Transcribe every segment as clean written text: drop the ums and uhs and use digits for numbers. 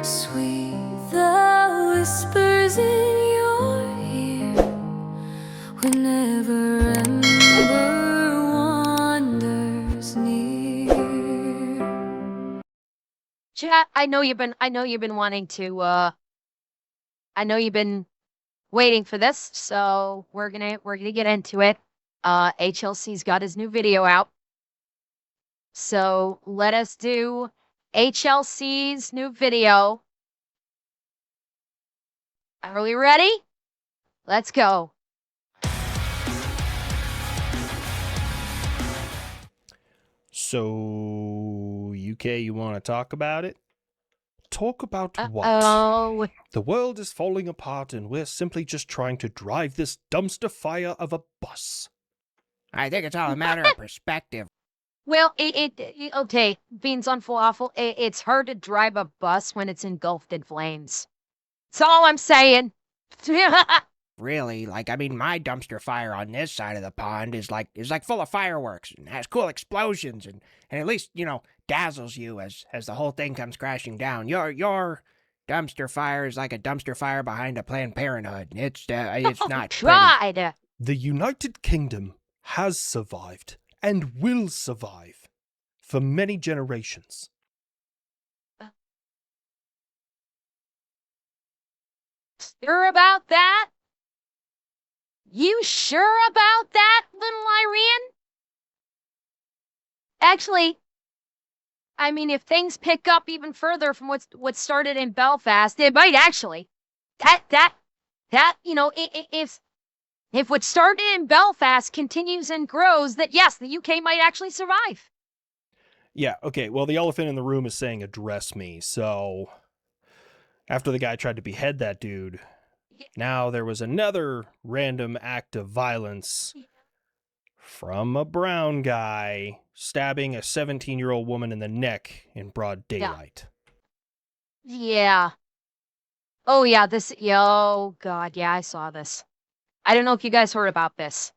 Sweet the whispers in your ear whenever ember wanders near. Chat, I know you've been wanting to I know you've been waiting for this, so we're gonna get into it. HLC's got his new video out. So let us do HLC's new video. Are we ready? Let's go. So, UK, you want to talk about it? Talk about what? Oh, The world is falling apart and we're simply just trying to drive this dumpster fire of a bus. I think it's all a matter of perspective. well, okay, beans on falafel. It's hard to drive a bus when it's engulfed in flames. That's all I'm saying. Really, I mean, my dumpster fire on this side of the pond is like full of fireworks and has cool explosions and at least, dazzles you as the whole thing comes crashing down. Your dumpster fire is like a dumpster fire behind a Planned Parenthood. It's not pretty. Tried. The United Kingdom has survived and will survive for many generations. Sure about that? You sure about that, little Irene? Actually, I mean, if things pick up even further from what started in Belfast, it might actually. If what started in Belfast continues and grows, that yes, the UK might actually survive. Yeah, okay, well, the elephant in the room is saying address me, so after the guy tried to behead that dude, now there was another random act of violence from a brown guy stabbing a 17-year-old woman in the neck in broad daylight. Yeah. Oh, yeah, oh, God, yeah, I saw this. I don't know if you guys heard about this.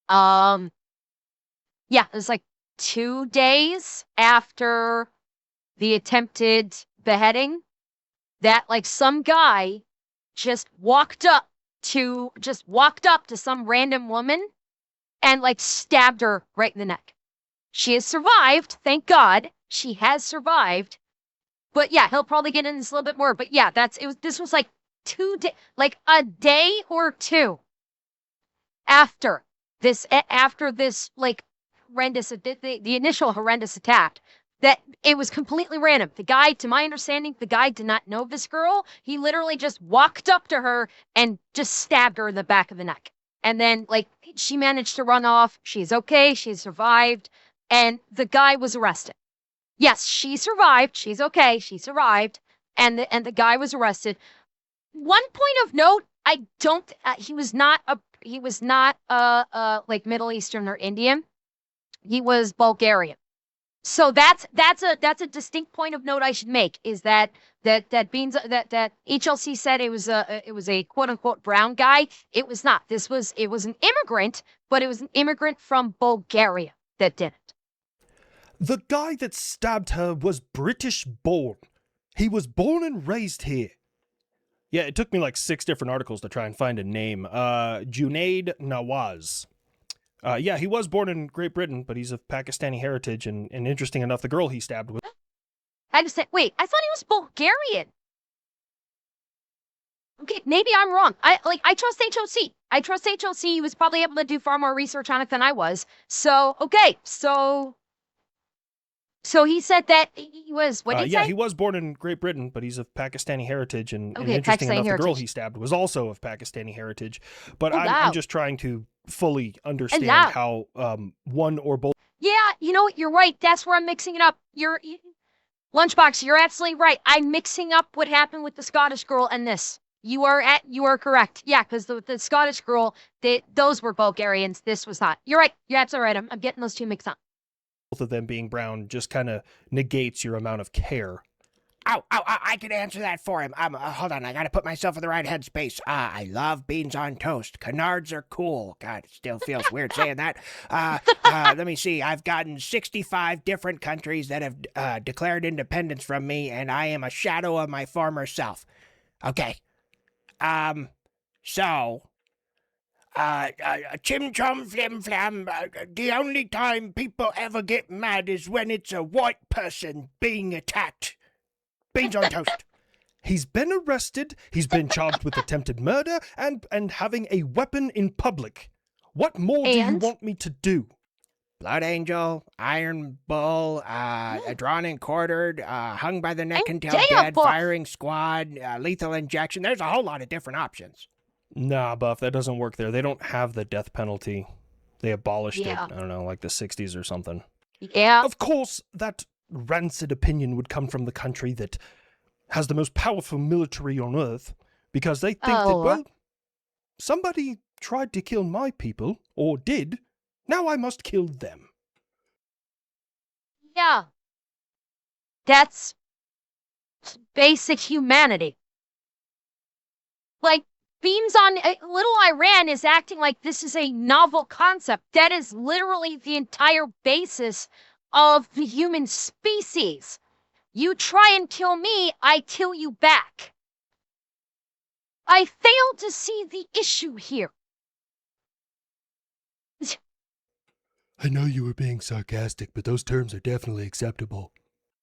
Yeah, it was like 2 days after the attempted beheading that, some guy just walked up to some random woman and, stabbed her right in the neck. She has survived, thank God. She has survived. But yeah, he'll probably get into this a little bit more. But yeah, this was like 2 days, like a day or two after this horrendous, the initial horrendous attack, that it was completely random. The guy, to my understanding, the guy did not know this girl. He literally just walked up to her and just stabbed her in the back of the neck. And then, she managed to run off. She's okay. She survived. And the guy was arrested. Yes, she survived. She's okay. She survived. And the guy was arrested. One point of note, he was not Middle Eastern or Indian. He was Bulgarian. So that's a distinct point of note I should make, is that HLC said it was a quote unquote brown guy. It was not. It was an immigrant, but it was an immigrant from Bulgaria that did it. The guy that stabbed her was British born. He was born and raised here. Yeah, it took me 6 different articles to try and find a name. Junaid Nawaz. Yeah, he was born in Great Britain, but he's of Pakistani heritage, and interesting enough, the girl he stabbed was... I just said, wait, I thought he was Bulgarian. Okay, maybe I'm wrong. I trust HOC. I trust HOC. He was probably able to do far more research on it than I was. So, okay, so he said that he was, what did he say? Yeah, he was born in Great Britain, but he's of Pakistani heritage, and Okay, interesting Pakistani enough, the girl heritage. he stabbed was also of Pakistani heritage. But Oh, wow. I'm just trying to fully understand wow. how one or both... Yeah, you know what? You're right. That's where I'm mixing it up. Lunchbox, you're absolutely right. I'm mixing up what happened with the Scottish girl and this. You are correct. Yeah, because the Scottish girl, those were Bulgarians. This was not. You're right. You're absolutely right. I'm getting those two mixed up. Both of them being brown just kind of negates your amount of care. I can answer that for him. Hold on, I gotta put myself in the right headspace. I love beans on toast. Canards are cool. God, it still feels weird saying that. Let me see. I've gotten 65 different countries that have declared independence from me, and I am a shadow of my former self. Okay. Chim chom flim flam, the only time people ever get mad is when it's a white person being attacked. Beans on toast. He's been arrested, he's been charged with attempted murder, and having a weapon in public. What more do you want me to do? Blood Angel, Iron Bull, drawn and quartered, hung by the neck until dead, firing squad, lethal injection. There's a whole lot of different options. Nah, Buff, that doesn't work there. They don't have the death penalty. They abolished it, I don't know, like the 60s or something. Yeah. Of course, that rancid opinion would come from the country that has the most powerful military on Earth, because they think that, well, somebody tried to kill my people, or did, now I must kill them. Yeah. That's basic humanity. Like, Beams on Little Iran is acting like this is a novel concept. That is literally the entire basis of the human species. You try and kill me, I kill you back. I fail to see the issue here. I know you were being sarcastic, but those terms are definitely acceptable.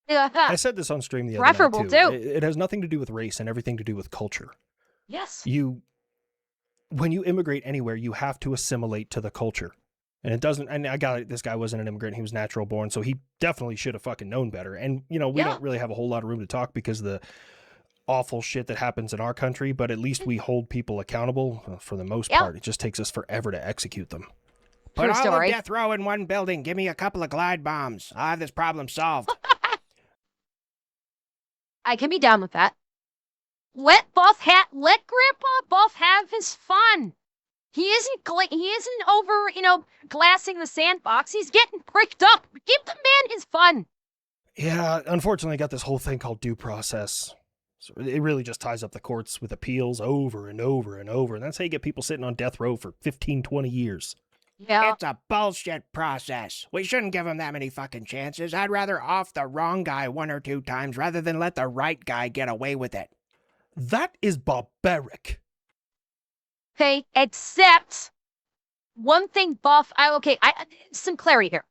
I said this on stream the other night, too. It has nothing to do with race and everything to do with culture. Yes. When you immigrate anywhere, you have to assimilate to the culture. And it doesn't, and I got it, this guy wasn't an immigrant, he was natural born, so he definitely should have fucking known better. And, you know, we don't really have a whole lot of room to talk because of the awful shit that happens in our country, but at least we hold people accountable for the most part. It just takes us forever to execute them. Put all of death row in one building. Give me a couple of glide bombs. I'll have this problem solved. I can be down with that. Let Grandpa Buff have his fun. He isn't over, glassing the sandbox. He's getting pricked up. Give the man his fun. Yeah, unfortunately, I got this whole thing called due process. So it really just ties up the courts with appeals over and over and over. And that's how you get people sitting on death row for 15, 20 years. Yeah. It's a bullshit process. We shouldn't give him that many fucking chances. I'd rather off the wrong guy 1 or 2 times rather than let the right guy get away with it. That is barbaric. Okay, except one thing Buff, some clarity here.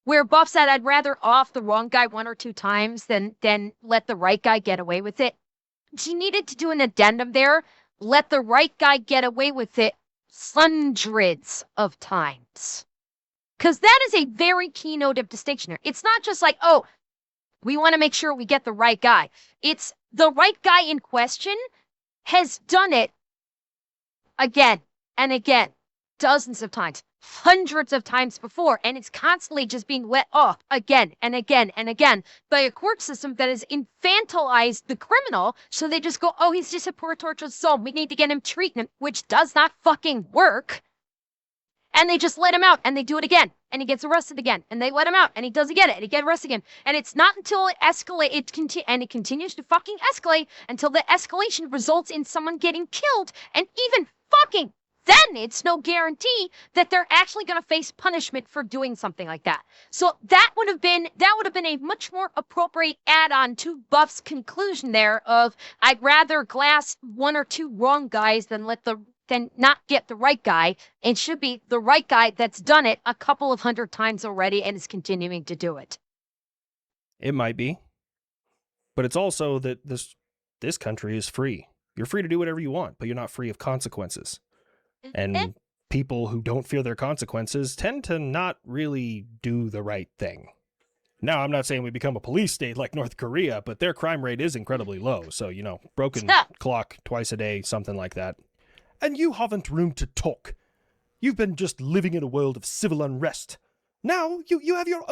Where Buff said I'd rather off the wrong guy 1 or 2 times than let the right guy get away with it. She needed to do an addendum there. Let the right guy get away with it hundreds of times. Because that is a very key note of distinction here. It's not just like, oh, we want to make sure we get the right guy. It's the right guy in question has done it again and again, dozens of times, hundreds of times before, and it's constantly just being let off again and again and again by a court system that has infantilized the criminal, so they just go, oh, he's just a poor tortured soul, we need to get him treatment, which does not fucking work. And they just let him out, and they do it again, and he gets arrested again, and they let him out, and he does again, and he gets arrested again. And it's not until it escalates, and it continues to fucking escalate until the escalation results in someone getting killed, and even fucking then it's no guarantee that they're actually going to face punishment for doing something like that. So that would have been a much more appropriate add-on to Buff's conclusion there of I'd rather glass 1 or 2 wrong guys than not get the right guy. It should be the right guy that's done it a couple of 100 times already and is continuing to do it. It might be. But it's also that this country is free. You're free to do whatever you want, but you're not free of consequences. And people who don't fear their consequences tend to not really do the right thing. Now, I'm not saying we become a police state like North Korea, but their crime rate is incredibly low. So, broken clock twice a day, something like that. And you haven't room to talk. You've been just living in a world of civil unrest. Now, you have your own...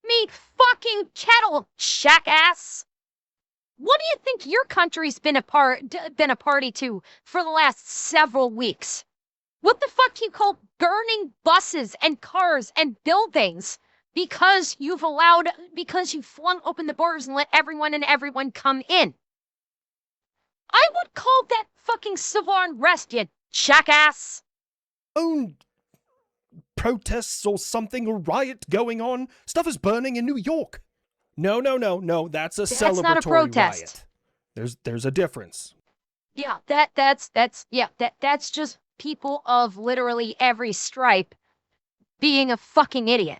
Me fucking kettle, jackass! What do you think your country's been a party to for the last several weeks? What the fuck do you call burning buses and cars and buildings because you flung open the borders and let everyone come in. I would call that fucking civil unrest, you jackass. Own protests or something, a riot going on. Stuff is burning in New York. No. That's a That's celebratory not a protest. riot. There's a difference. Yeah, that's just people of literally every stripe being a fucking idiot.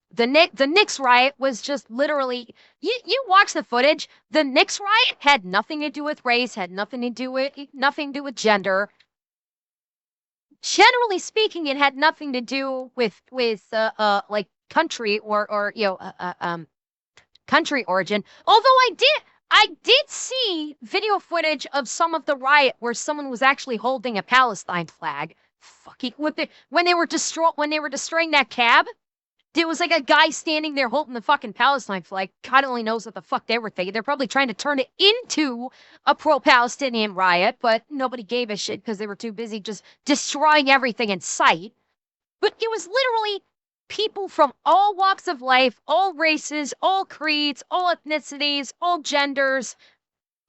The Knicks riot was just literally you watch the footage. The Knicks riot had nothing to do with race, had nothing to do with gender. Generally speaking, it had nothing to do with like country or country origin. Although I did see video footage of some of the riot where someone was actually holding a Palestine flag. Fucking when they were destroying that cab. There was like a guy standing there holding the fucking Palestine flag. God only knows what the fuck they were thinking. They're probably trying to turn it into a pro-Palestinian riot, but nobody gave a shit because they were too busy just destroying everything in sight. But it was literally people from all walks of life, all races, all creeds, all ethnicities, all genders,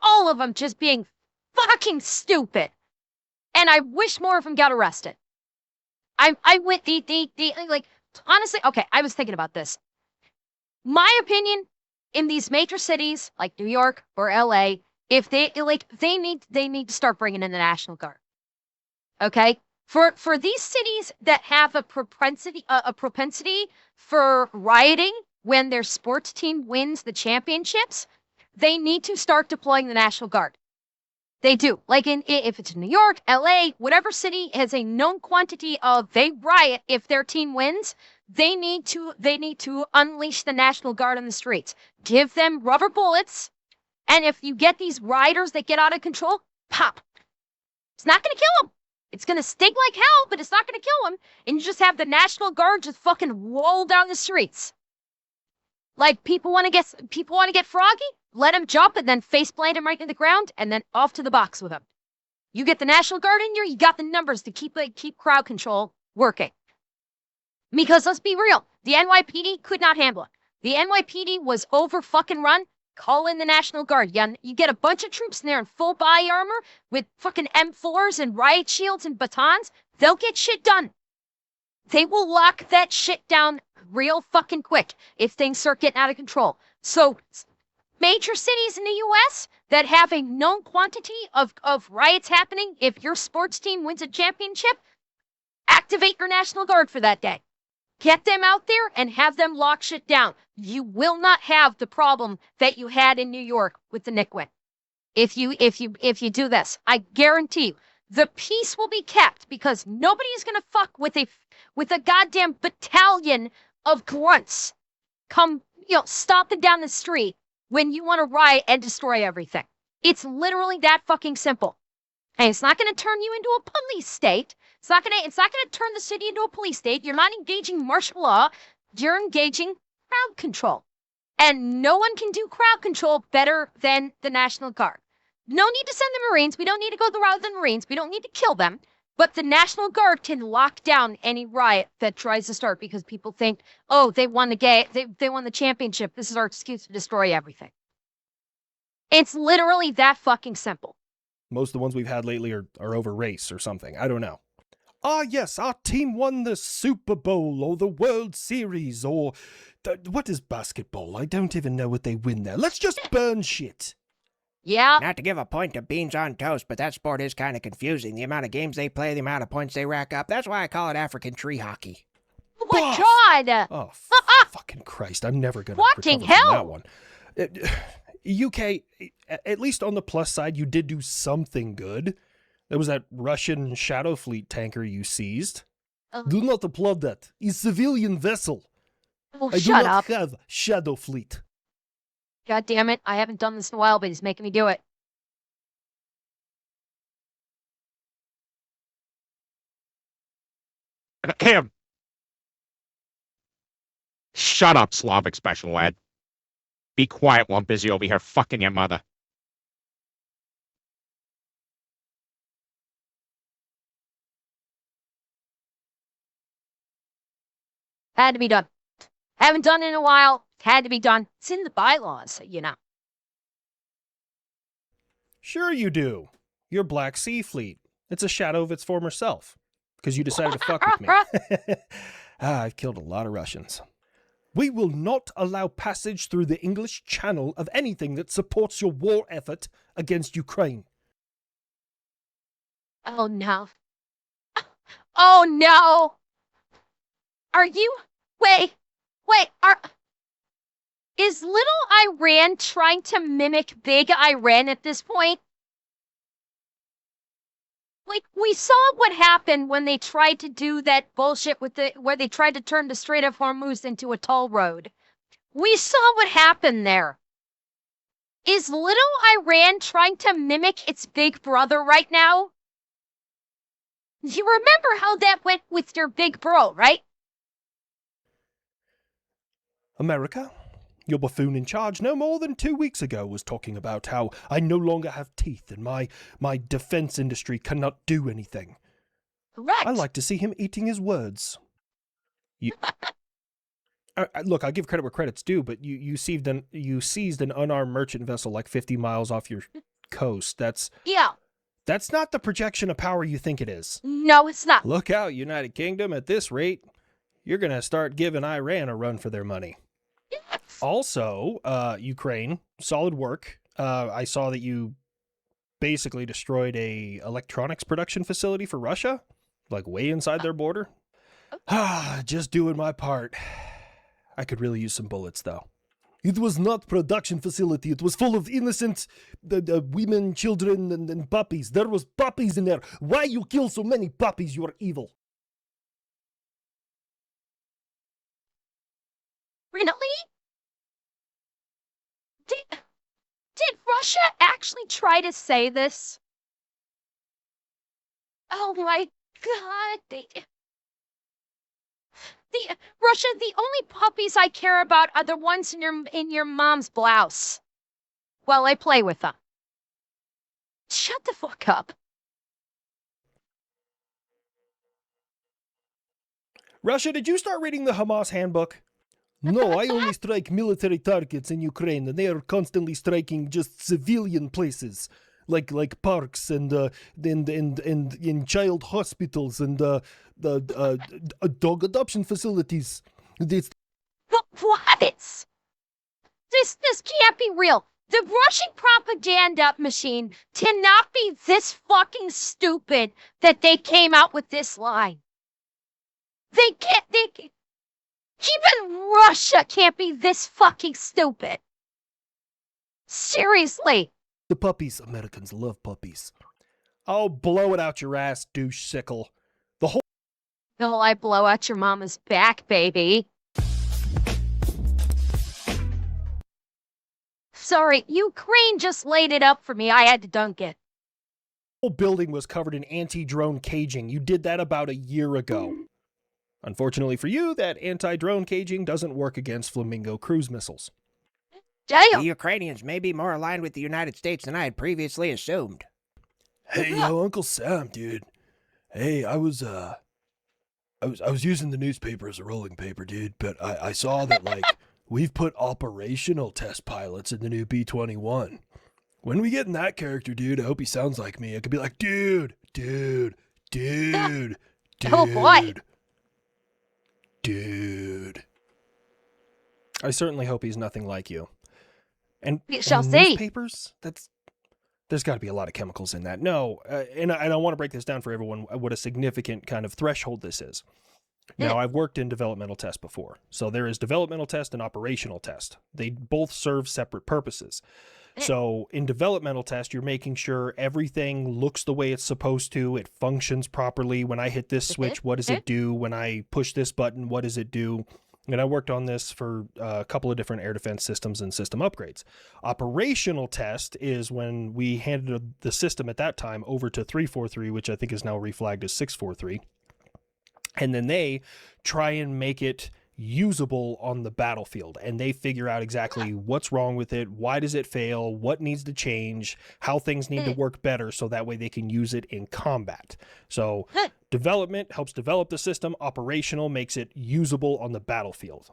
all of them just being fucking stupid. And I wish more of them got arrested. I went like honestly, okay, I was thinking about this. My opinion, in these major cities like New York or LA, if they need to start bringing in the National Guard. Okay? For these cities that have a propensity for rioting when their sports team wins the championships, they need to start deploying the National Guard. They do. Like if it's New York, LA, whatever city has a known quantity of they riot if their team wins, they need to unleash the National Guard on the streets. Give them rubber bullets, and if you get these rioters that get out of control, pop. It's not going to kill them. It's going to sting like hell, but it's not going to kill them. And you just have the National Guard just fucking roll down the streets. Like people want to get froggy? Let him jump and then face plant him right to the ground and then off to the box with him. You get the National Guard in here, you got the numbers to keep crowd control working. Because let's be real, the NYPD could not handle it. The NYPD was over fucking run. Call in the National Guard. You get a bunch of troops in there in full body armor with fucking M4s and riot shields and batons. They'll get shit done. They will lock that shit down real fucking quick if things start getting out of control. So major cities in the U.S. that have a known quantity of riots happening, if your sports team wins a championship, activate your National Guard for that day. Get them out there and have them lock shit down. You will not have the problem that you had in New York with the Knick win. If you do this, I guarantee you, the peace will be kept because nobody is gonna fuck with a goddamn battalion of grunts come stomping down the street when you want to riot and destroy everything. It's literally that fucking simple. And it's not going to turn you into a police state. It's not going to turn the city into a police state. You're not engaging martial law. You're engaging crowd control. And no one can do crowd control better than the National Guard. No need to send the Marines. We don't need to go the route of the Marines. We don't need to kill them. But the National Guard can lock down any riot that tries to start because people think, oh, they won the championship. This is our excuse to destroy everything. It's literally that fucking simple. Most of the ones we've had lately are over race or something. I don't know. Ah, yes, our team won the Super Bowl or the World Series or... what is basketball? I don't even know what they win there. Let's just burn shit. Yeah. Not to give a point to beans on toast, but that sport is kind of confusing. The amount of games they play, the amount of points they rack up. That's why I call it African tree hockey. Oh my God! Oh, fucking Christ. I'm never going to Fucking recover from hell! that one. UK, at least on the plus side, you did do something good. There was that Russian Shadow Fleet tanker you seized. Do not applaud that. It's a civilian vessel. Oh, I do shut not up. have Shadow Fleet. God damn it. I haven't done this in a while, but he's making me do it. Cam. Shut up, Slavic Special Ed. Be quiet while I'm busy over here fucking your mother. Had to be done. Haven't done it in a while. Had to be done. It's in the bylaws, you know. Sure you do. Your Black Sea Fleet. It's a shadow of its former self. Because you decided to fuck with me. I've killed a lot of Russians. We will not allow passage through the English Channel of anything that supports your war effort against Ukraine. Oh no. Oh no. Are you? Wait. Is little Iran trying to mimic big Iran at this point? Like, we saw what happened when they tried to do that bullshit with where they tried to turn the Strait of Hormuz into a toll road. We saw what happened there. Is little Iran trying to mimic its big brother right now? You remember how that went with your big bro, right? America? Your buffoon in charge no more than 2 weeks ago was talking about how I no longer have teeth and my defense industry cannot do anything. Correct. I like to see him eating his words. Look, I'll give credit where credit's due, but you seized an unarmed merchant vessel like 50 miles off your coast. That's not the projection of power you think it is. No, it's not. Look out, United Kingdom. At this rate, you're going to start giving Iran a run for their money. Yes. Also, Ukraine, solid work. I saw that you basically destroyed a electronics production facility for Russia, like way inside their border. Just doing my part. I could really use some bullets, though. It was not production facility. It was full of innocent women, children, and puppies. There was puppies in there. Why you kill so many puppies? You are evil. Really? Did Russia actually try to say this? Oh my God. Russia, the only puppies I care about are the ones in your mom's blouse. While I play with them. Shut the fuck up. Russia, did you start reading the Hamas handbook? No, I only strike military targets in Ukraine, and they are constantly striking just civilian places, like parks and in child hospitals and dog adoption facilities. This What? This can't be real. The Russian propaganda machine cannot be this fucking stupid that they came out with this line. Even Russia can't be this fucking stupid. Seriously. the puppies. Americans love puppies. Oh, blow it out your ass, douche sickle. Will I blow out your mama's back, baby? Sorry, Ukraine just laid it up for me. I had to dunk it. The whole building was covered in anti-drone caging. You did that about a year ago. Unfortunately for you, that anti-drone caging doesn't work against Flamingo cruise missiles. The Damn. Ukrainians may be more aligned with the United States than I had previously assumed. Hey, yo, Uncle Sam, dude. Hey, I was using the newspaper as a rolling paper, dude, but I saw that, like, we've put operational test pilots in the new B-21. When we get in that character, dude, I hope he sounds like me. I could be like, dude. Oh, boy. Dude. I certainly hope he's nothing like you. And We shall and see. newspapers? There's got to be a lot of chemicals in that. No, and I want to break this down for everyone, what a significant kind of threshold this is. Now, I've worked in developmental test before. So there is developmental test and operational test. They both serve separate purposes. So in developmental test, you're making sure everything looks the way it's supposed to. It functions properly. When I hit this switch, what does it do? When I push this button, what does it do? And I worked on this for a couple of different air defense systems and system upgrades. Operational test is when we handed the system at that time over to 343, which I think is now reflagged as 643. And then they try and make it usable on the battlefield. And they figure out exactly what's wrong with it, why does it fail, what needs to change, how things need to work better so that way they can use it in combat. So development helps develop the system. Operational makes it usable on the battlefield.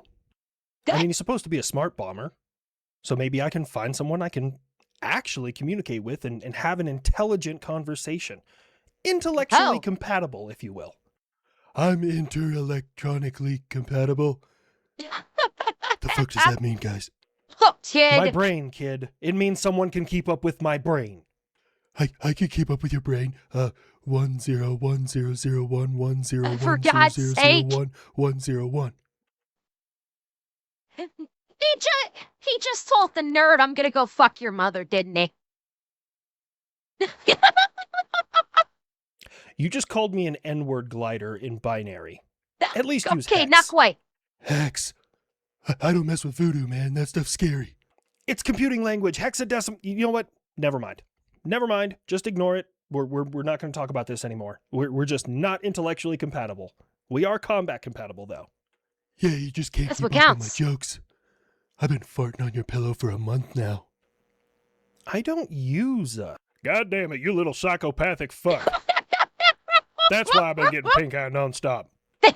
I mean, he's supposed to be a smart bomber. So maybe I can find someone I can actually communicate with and have an intelligent conversation. Intellectually Oh. compatible, if you will. I'm inter-electronically compatible. The fuck does that mean, guys? Oh, kid. My brain, kid. It means someone can keep up with my brain. I can keep up with your brain. 101001101010001. For God's sake. 101. He just told the nerd I'm gonna go fuck your mother, didn't he? You just called me an N-word glider in binary. At least use Okay, hex. not quite. Hex. I don't mess with voodoo, man. That stuff's scary. It's computing language. Hexadecimal. You know what? Never mind. Never mind. Just ignore it. We're not going to talk about this anymore. We're just not intellectually compatible. We are combat compatible, though. Yeah, you just can't That's keep what up on my counts. jokes. I've been farting on your pillow for a month now. I don't use a... God damn it, you little psychopathic fuck. That's why I've been getting pink eye nonstop.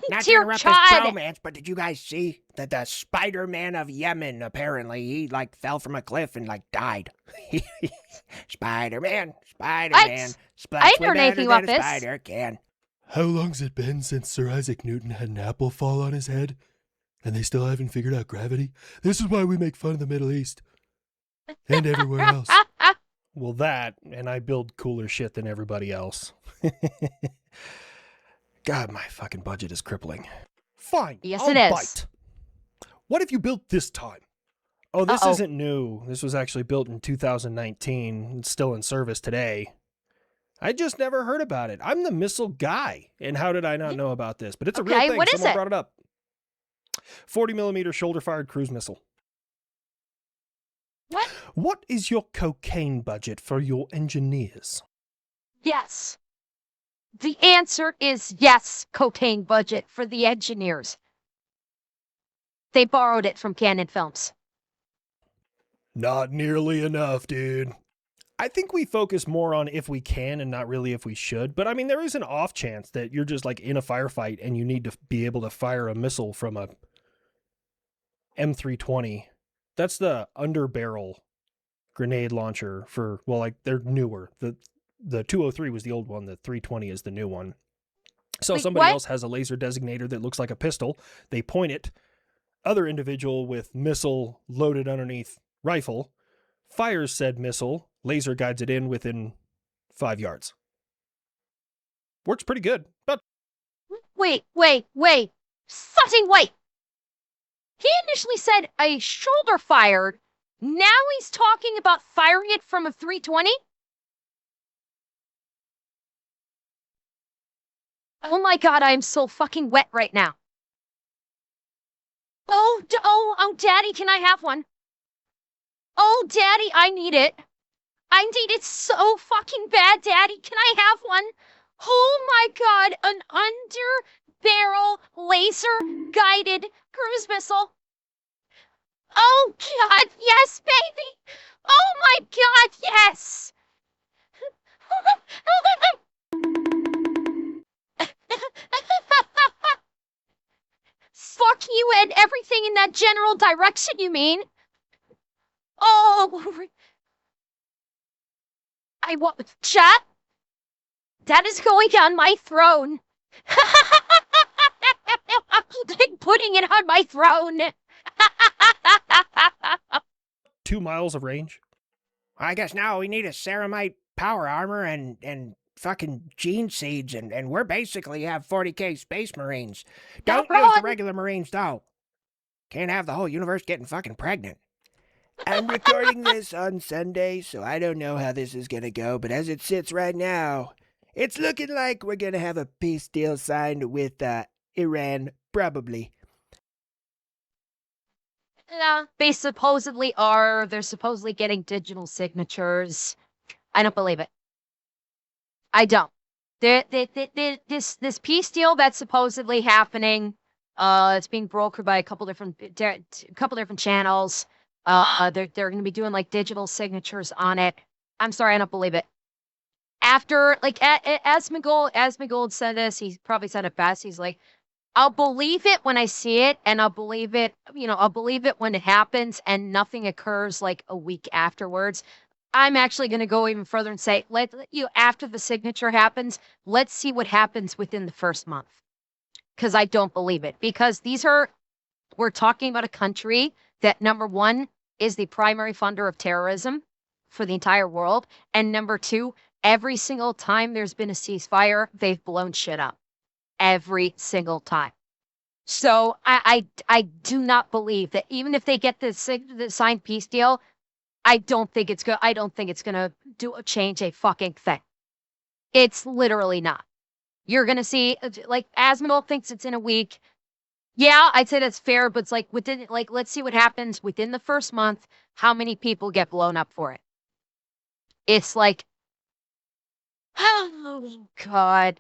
Not to Dear interrupt God. this bromance, but did you guys see that the Spider-Man of Yemen, apparently, he, like, fell from a cliff and, like, died? Spider-Man. I Splats way heard anything better about than a this. spider can. How long's it been since Sir Isaac Newton had an apple fall on his head? And they still haven't figured out gravity? This is why we make fun of the Middle East. And everywhere else. Well, that, and I build cooler shit than everybody else. God, my fucking budget is crippling. Fine. Yes, I'll it is. bite. What have you built this time? Oh, this Uh-oh. isn't new. This was actually built in 2019. It's still in service today. I just never heard about it. I'm the missile guy. And how did I not know about this? But it's a real Okay, thing. what is Someone it? brought it up. 40 millimeter shoulder fired cruise missile. What? What is your cocaine budget for your engineers? Yes. The answer is yes, cocaine budget for the engineers. They borrowed it from Canon Films. Not nearly enough, dude. I think we focus more on if we can and not really if we should. But I mean, there is an off chance that you're just like in a firefight and you need to be able to fire a missile from a M320. That's the underbarrel grenade launcher for, well, like they're newer. The 203 was the old one. The 320 is the new one. So Wait, somebody what? else has a laser designator that looks like a pistol. They point it. Other individual with missile loaded underneath rifle fires said missile. Laser guides it in within 5 yards. Works pretty good. But Wait. Fucking wait. He initially said a shoulder fired. Now he's talking about firing it from a 320? Oh my God, I am so fucking wet right now. Oh, Daddy, can I have one? Oh, Daddy, I need it. I need it so fucking bad, Daddy. Can I have one? Oh my God, an under-barrel laser-guided cruise missile. Oh God, yes, baby. Oh my God, yes. Fuck you and everything in that general direction, you mean? Oh, I want chat. That is going on my throne. I'm putting it on my throne. 2 miles of range. I guess now we need a ceramite power armor and fucking gene seeds, and we're basically have 40k space marines. Don't use the Ron. regular marines, though. Can't have the whole universe getting fucking pregnant. I'm recording this on Sunday, so I don't know how this is gonna go, but as it sits right now, it's looking like we're gonna have a peace deal signed with Iran, probably. Yeah, they supposedly are. They're supposedly getting digital signatures. I don't believe it. I don't. This peace deal that's supposedly happening, it's being brokered by a couple different channels. They're going to be doing like digital signatures on it. I'm sorry, I don't believe it. After, like, as Mcgold said this, he probably said it best. He's like, I'll believe it when I see it, and I'll believe it, I'll believe it when it happens and nothing occurs like a week afterwards. I'm actually going to go even further and say, after the signature happens, let's see what happens within the first month. Because I don't believe it. Because we're talking about a country that, number one, is the primary funder of terrorism for the entire world. And number two, every single time there's been a ceasefire, they've blown shit up. Every single time. So I do not believe that even if they get the signed peace deal, I don't think it's gonna change a fucking thing. It's literally not. You're gonna see, like, Asmodel thinks it's in a week. Yeah, I'd say that's fair, but it's like let's see what happens within the first month. How many people get blown up for it? It's like, oh God,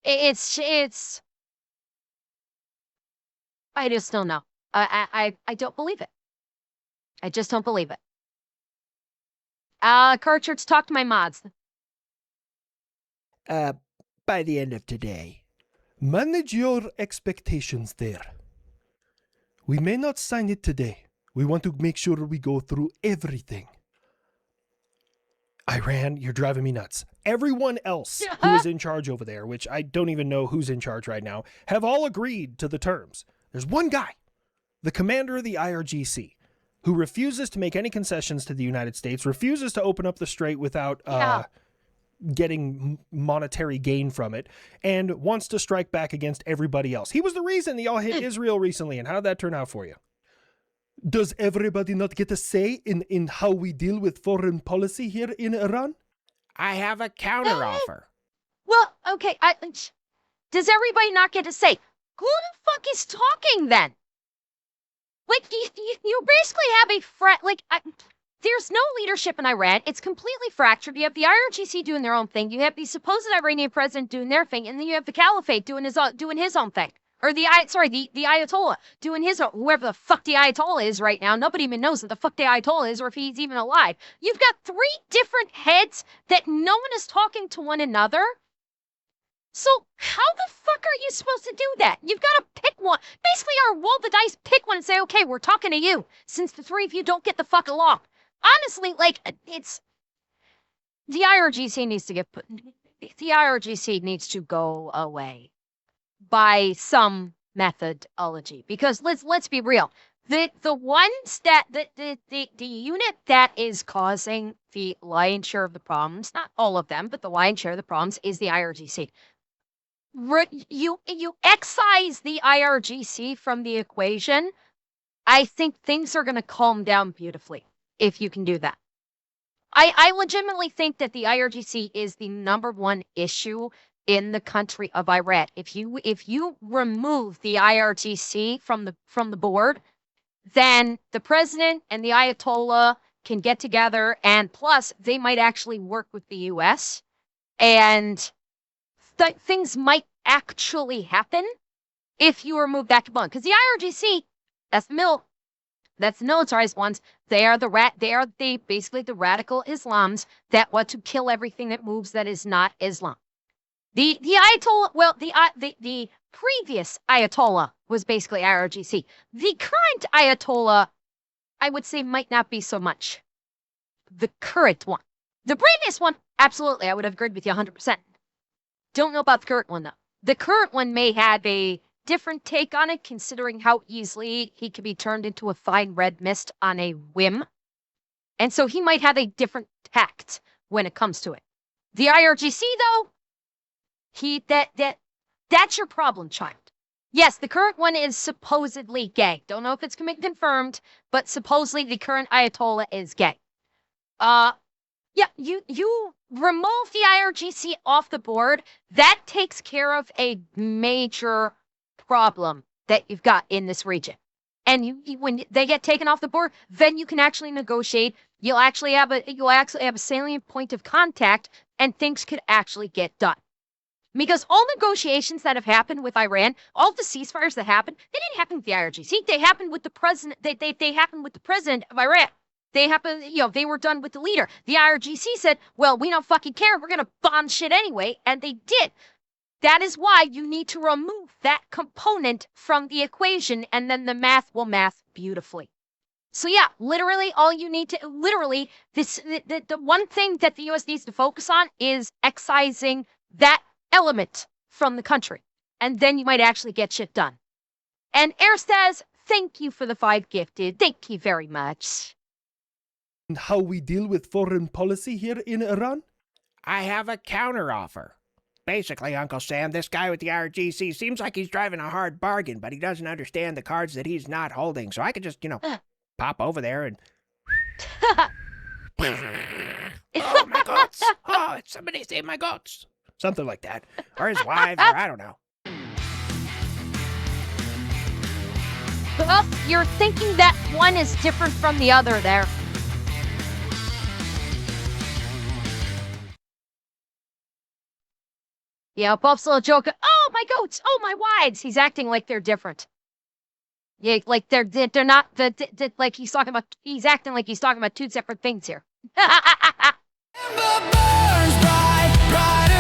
it's. I just don't know. I don't believe it. I just don't believe it. Cartridge, talk to my mods. By the end of today. Manage your expectations there. We may not sign it today. We want to make sure we go through everything. Iran, you're driving me nuts. Everyone else who is in charge over there, which I don't even know who's in charge right now, have all agreed to the terms. There's one guy, the commander of the IRGC, who refuses to make any concessions to the United States, refuses to open up the strait without getting monetary gain from it, and wants to strike back against everybody else. He was the reason y'all hit Israel recently, and how did that turn out for you? Does everybody not get a say in how we deal with foreign policy here in Iran? I have a counteroffer. Well, okay, does everybody not get to say, who the fuck is talking then? Like, you basically have there's no leadership in Iran. It's completely fractured. You have the IRGC doing their own thing. You have the supposed Iranian president doing their thing, and then you have the caliphate doing his own thing. Or the Ayatollah doing his own, whoever the fuck the Ayatollah is right now. Nobody even knows what the fuck the Ayatollah is or if he's even alive. You've got three different heads that no one is talking to one another. So how the fuck are you supposed to do that? You've got to pick one. Basically, roll the dice, pick one and say, okay, we're talking to you, since the three of you don't get the fuck along. Honestly, it's... The IRGC needs to the IRGC needs to go away by some methodology. Because let's be real. The ones that the unit that is causing the lion's share of the problems, not all of them, but the lion's share of the problems is the IRGC. You excise the IRGC from the equation, I think things are going to calm down beautifully if you can do that. I legitimately think that the IRGC is the number one issue in the country of Iran. If you remove the IRGC from the board, then the president and the Ayatollah can get together, and plus they might actually work with the US, and things might actually happen if you remove that component. Because the IRGC, that's the militarized ones. They are basically the radical Islams that want to kill everything that moves that is not Islam. The Ayatollah, well, the previous Ayatollah was basically IRGC. The current Ayatollah, I would say, might not be so much. The current one. The previous one, absolutely, I would have agreed with you 100%. Don't know about the current one, though. The current one may have a different take on it, considering how easily he can be turned into a fine red mist on a whim. And so he might have a different tact when it comes to it. The IRGC, though, that's your problem, child. Yes, the current one is supposedly gay. Don't know if it's confirmed, but supposedly the current Ayatollah is gay. Yeah, you remove the IRGC off the board, that takes care of a major problem that you've got in this region. And when they get taken off the board, then you can actually negotiate. You'll actually have a salient point of contact, and things could actually get done. Because all negotiations that have happened with Iran, all the ceasefires that happened, they didn't happen with the IRGC. They happened with the president. They happened with the president of Iran. They happened, they were done with the leader. The IRGC said, well, we don't fucking care. We're going to bomb shit anyway. And they did. That is why you need to remove that component from the equation, and then the math will math beautifully. So yeah, literally all you need to, the one thing that the US needs to focus on is excising that element from the country. And then you might actually get shit done. And Air says, thank you for the 5 gifted. Thank you very much. And how we deal with foreign policy here in Iran? I have a counteroffer. Basically, Uncle Sam, this guy with the RGC seems like he's driving a hard bargain, but he doesn't understand the cards that he's not holding. So I could just, pop over there and... oh, my goats! Oh, somebody's ate my goats! Something like that. Or his wife, or I don't know. Well, you're thinking that one is different from the other there. Yeah, Bob's little joke. Oh, my goats! Oh, my wides! He's acting like they're different. Yeah, like they're not like he's acting like he's talking about 2 separate things here. Ember burns bright, bright